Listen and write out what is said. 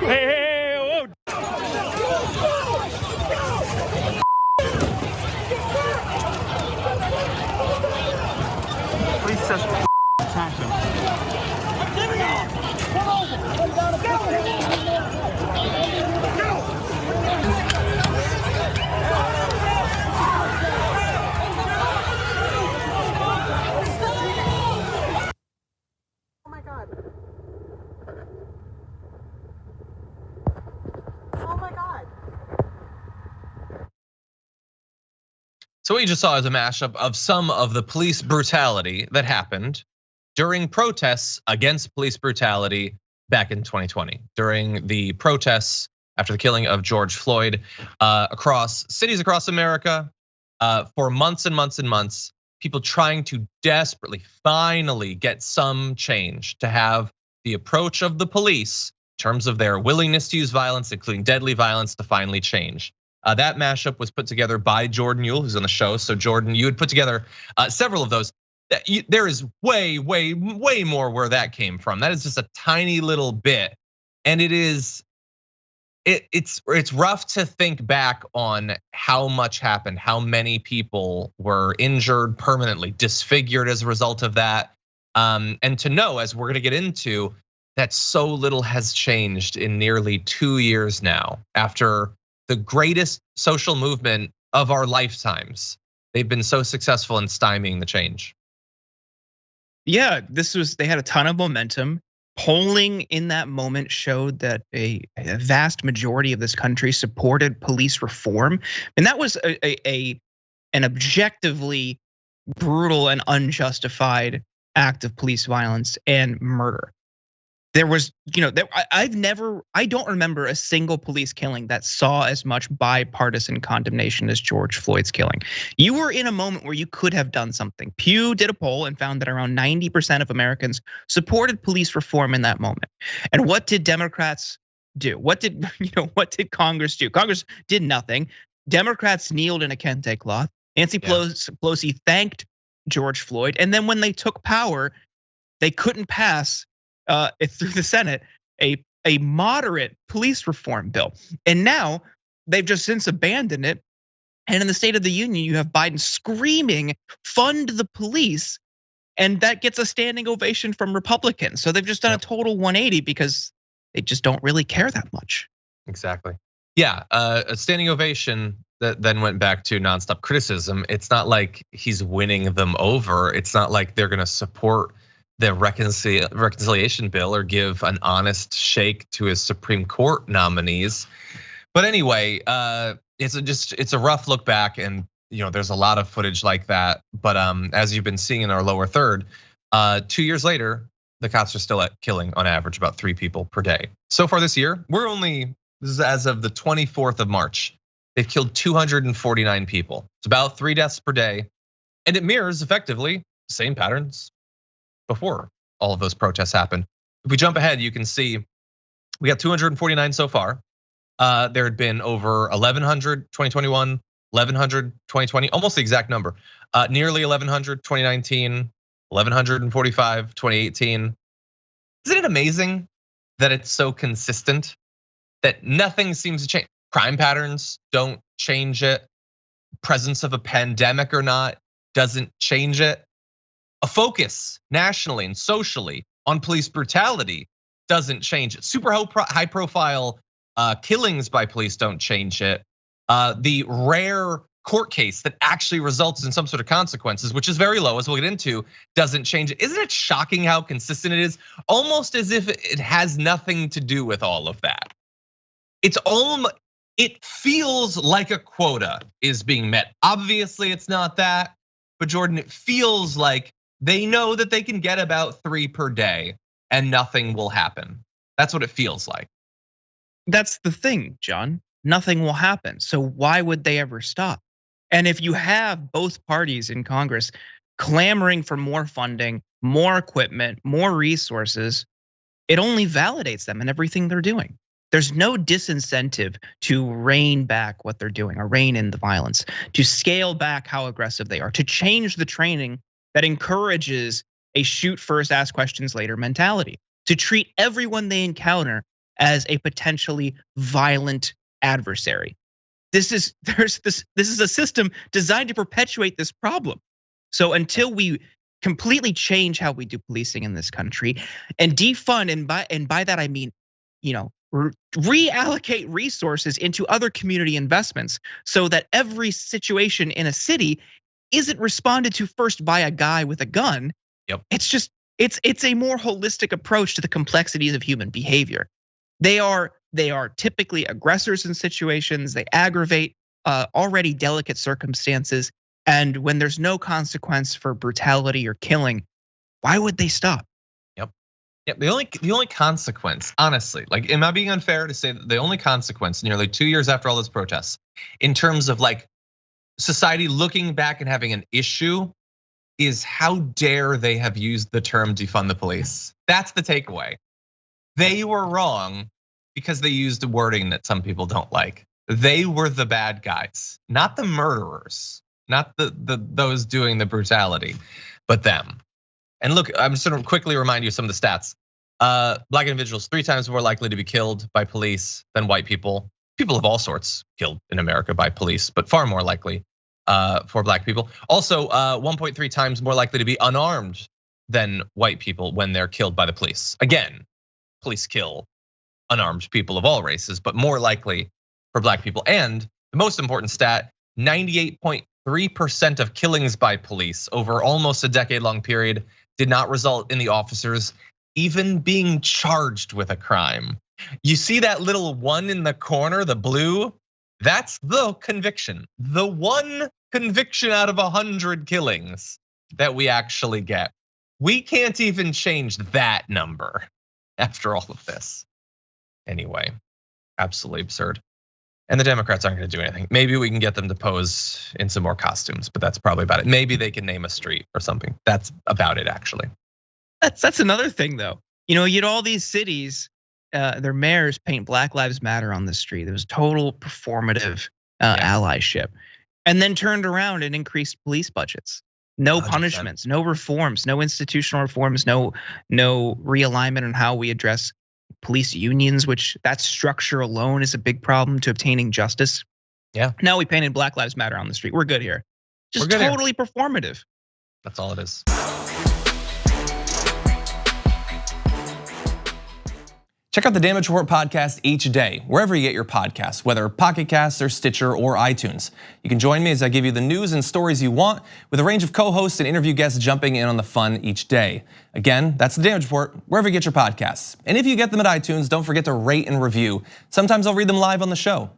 Hey, whoa. Police says attack him. Oh my God. Oh my God. So what you just saw is a mashup of some of the police brutality that happened during protests against police brutality back in 2020. During the protests after the killing of George Floyd across cities across America for months and months and months, people trying to desperately finally get some change, to have the approach of the police in terms of their willingness to use violence, including deadly violence, to finally change. That mashup was put together by Jordan Uhl, who's on the show. So Jordan, you had put together several of those. There is way more where that came from. That is just a tiny little bit, and it's rough to think back on how much happened, how many people were injured permanently, disfigured as a result of that, and to know, as we're gonna get into, that so little has changed in nearly 2 years now after the greatest social movement of our lifetimes. They've been so successful in stymieing the change. Yeah, they had a ton of momentum. Polling in that moment showed that a vast majority of this country supported police reform. And that was an objectively brutal and unjustified act of police violence and murder. There was, I don't remember a single police killing that saw as much bipartisan condemnation as George Floyd's killing. You were in a moment where you could have done something. Pew did a poll and found that around 90% of Americans supported police reform in that moment. And what did Democrats do? What did Congress do? Congress did nothing. Democrats kneeled in a kente cloth. Nancy Pelosi thanked George Floyd, and then when they took power, they couldn't pass through the Senate a moderate police reform bill. And now they've just since abandoned it. And in the State of the Union, you have Biden screaming, fund the police. And that gets a standing ovation from Republicans. So they've just done a total 180 because they just don't really care that much. Exactly. Yeah, a standing ovation that then went back to nonstop criticism. It's not like he's winning them over. It's not like they're gonna support the reconciliation bill or give an honest shake to his Supreme Court nominees. But anyway, it's a rough look back, and there's a lot of footage like that. But as you've been seeing in our lower third, 2 years later, the cops are still killing on average about 3 people per day. So far this year, this is as of the 24th of March. They've killed 249 people. It's about 3 deaths per day, and it mirrors effectively the same patterns before all of those protests happened. If we jump ahead, you can see we got 249 so far. There had been over 1,100 2021, 1,100 2020, almost the exact number. Nearly 1,100 2019, 1,145 2018. Isn't it amazing that it's so consistent? That nothing seems to change. Crime patterns don't change it. Presence of a pandemic or not doesn't change it. A focus nationally and socially on police brutality doesn't change it. Super high profile killings by police don't change it. The rare court case that actually results in some sort of consequences, which is very low, as we'll get into, doesn't change it. Isn't it shocking how consistent it is? Almost as if it has nothing to do with all of that. It feels like a quota is being met. Obviously, it's not that, but Jordan, it feels like they know that they can get about 3 per day and nothing will happen. That's what it feels like. That's the thing, John. Nothing will happen. So why would they ever stop? And if you have both parties in Congress clamoring for more funding, more equipment, more resources, it only validates them in everything they're doing. There's no disincentive to rein back what they're doing or rein in the violence, to scale back how aggressive they are, to change the training that encourages a shoot first, ask questions later mentality, to treat everyone they encounter as a potentially violent adversary. This is a system designed to perpetuate this problem. So until we completely change how we do policing in this country and defund, and by that I mean, reallocate resources into other community investments so that every situation in a city isn't responded to first by a guy with a gun. Yep. It's a more holistic approach to the complexities of human behavior. They are typically aggressors in situations. They aggravate already delicate circumstances. And when there's no consequence for brutality or killing, why would they stop? Yep. The only consequence, honestly, like, am I being unfair to say that the only consequence nearly 2 years after all those protests, in terms of like society looking back and having an issue, is how dare they have used the term defund the police? That's the takeaway. They were wrong because they used a wording that some people don't like. They were the bad guys, not the murderers, not those doing the brutality, but them. And look, I'm just gonna quickly remind you of some of the stats. Black individuals 3 times more likely to be killed by police than white people. People of all sorts killed in America by police, but far more likely for black people. Also, 1.3 times more likely to be unarmed than white people when they're killed by the police. Again, police kill unarmed people of all races, but more likely for black people. And the most important stat, 98.3% of killings by police over almost a decade-long period did not result in the officers even being charged with a crime. You see that little one in the corner, the blue? That's the conviction. The one conviction out of 100 killings that we actually get. We can't even change that number after all of this. Anyway, absolutely absurd. And the Democrats aren't gonna do anything. Maybe we can get them to pose in some more costumes, but that's probably about it. Maybe they can name a street or something. That's about it, actually. That's another thing, though. You had all these cities, their mayors paint Black Lives Matter on the street. It was total performative allyship, and then turned around and increased police budgets. No 100%. Punishments, no reforms, no institutional reforms, no realignment on how we address police unions, which that structure alone is a big problem to obtaining justice. Yeah. Now we painted Black Lives Matter on the street. We're good here. Just totally performative. That's all it is. Check out the Damage Report podcast each day, wherever you get your podcasts, whether Pocket Casts or Stitcher or iTunes. You can join me as I give you the news and stories you want, with a range of co-hosts and interview guests jumping in on the fun each day. Again, that's the Damage Report, wherever you get your podcasts. And if you get them at iTunes, don't forget to rate and review. Sometimes I'll read them live on the show.